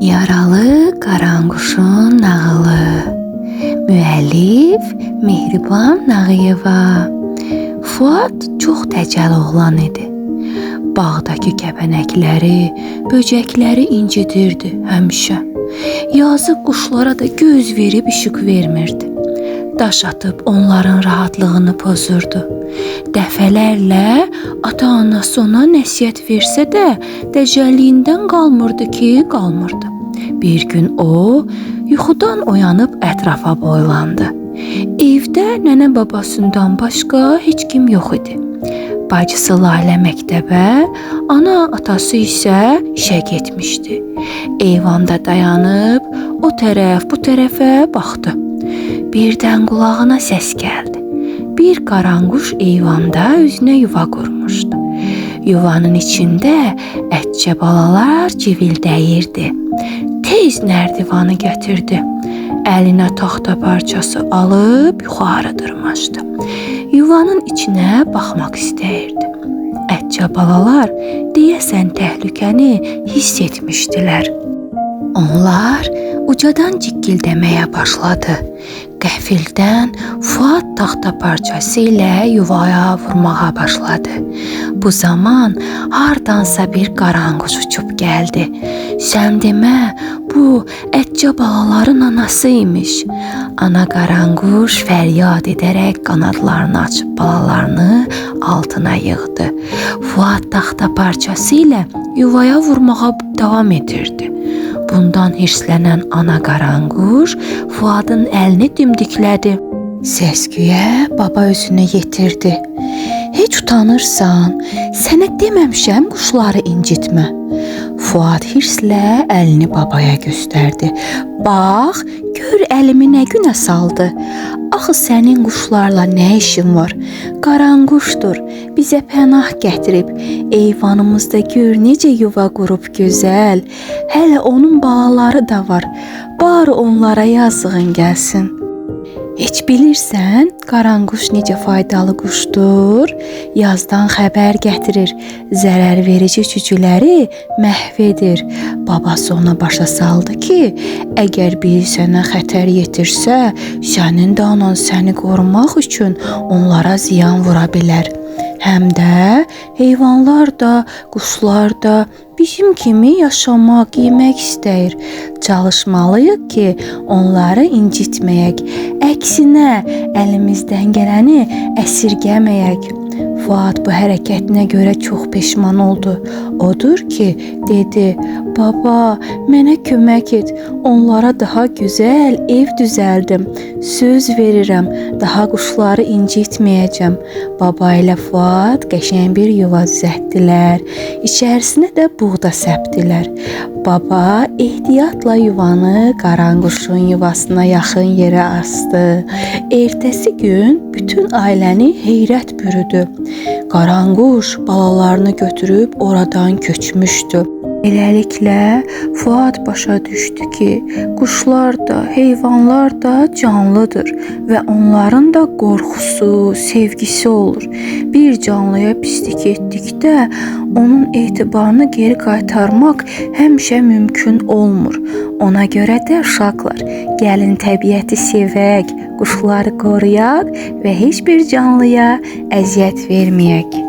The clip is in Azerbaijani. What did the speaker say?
Yaralı Qaranquşun nağılı. Müəllif Mehriban Nağıyeva. Fuad çox təcəl oğlan idi. Bağdakı kəpənəkləri, böcəkləri incidirdi həmişə. Yazıq quşlara da göz verib işıq vermirdi. Daş atıb onların rahatlığını pozurdu. Dəfələrlə ata-anası ona nəsihət versə də dəcəlliyindən qalmırdı ki, qalmırdı. Bir gün o yuxudan oyanıb ətrafa boylandı. Evdə nənə babasından başqa heç kim yox idi. Bacısı Lalə məktəbə, ana atası isə işə getmişdi. Eyvanda dayanıb o tərəf bu tərəfə baxdı. Birdən qulağına səs gəldi. Bir qaranquş eyvanda özünə yuva qurmuşdu. Yuvanın içində ətcə balalar civildəyirdi. Tez nərdivanı gətirdi. Əlinə taxta parçası alıb yuxarı dırmaşdı. Yuvanın içinə baxmaq istəyirdi. Ətcə balalar deyəsən təhlükəni hiss etmişdilər. Onlar ucadan cikkildəməyə başladı. Qəfildən Fuad taxta parçası ilə yuvaya vurmağa başladı. Bu zaman hardansa bir qaranquş uçub gəldi. Sən demə, bu ətcə balaların anası imiş. Ana qaranquş fəryad edərək qanadlarını açıb balalarını altına yığdı. Fuad taxta parçası ilə yuvaya vurmağa davam edirdi. Bundan hirslənən ana qaranquş Fuadın əlini dimdiklədi. Səsküyə baba özünü yetirdi. Heç utanırsan, sənə deməmişəm quşları incitmə. Fuad hirslə əlini babaya göstərdi. Bax, gör əlimi nə günə saldı. Axı sənin quşlarla nə işin var? Qaranquşdur, bizə pənah gətirib. Eyvanımızda gör necə yuva qurub gözəl. Hələ onun balaları da var. Bari onlara yazığın gəlsin. Heç bilirsən, qaranquş necə faydalı quşdur? Yazdan xəbər gətirir, zərər verici cücüləri məhv edir. Babası ona başa saldı ki, əgər biri sənə xətər yetirsə, sənin də anan səni qorumaq üçün onlara ziyan vura bilər. Həm də heyvanlar da, quşlar da bizim kimi yaşamaq, yemək istəyir. Çalışmalıyıq ki, onları incitməyək. Əksinə, əlimizdən gələni əsirgəməyək. Fuad bu hərəkətinə görə çox peşman oldu. Odur ki, dedi, baba, mənə kömək et, onlara daha gözəl ev düzəldim. Söz verirəm, daha quşları incitməyəcəm. Baba ilə Fuad qəşəng bir yuva düzəltdilər. İçərisinə də buğda səpdilər. Baba ehtiyatla yuvanı qaranquşun yuvasına yaxın yerə asdı. Ertəsi gün bütün ailəni heyrət bürüdü. Qaranquş balalarını götürüb oradan köçmüşdü. Beləliklə Fuad başa düşdü ki, quşlar da, heyvanlar da canlıdır və onların da qorxusu, sevgisi olur. Bir canlıya pislik etdikdə onun etibarını geri qaytarmaq həmişə mümkün olmur. Ona görə də uşaqlar, gəlin təbiəti sevək, quşları qoruyaq və heç bir canlıya əziyyət verməyək.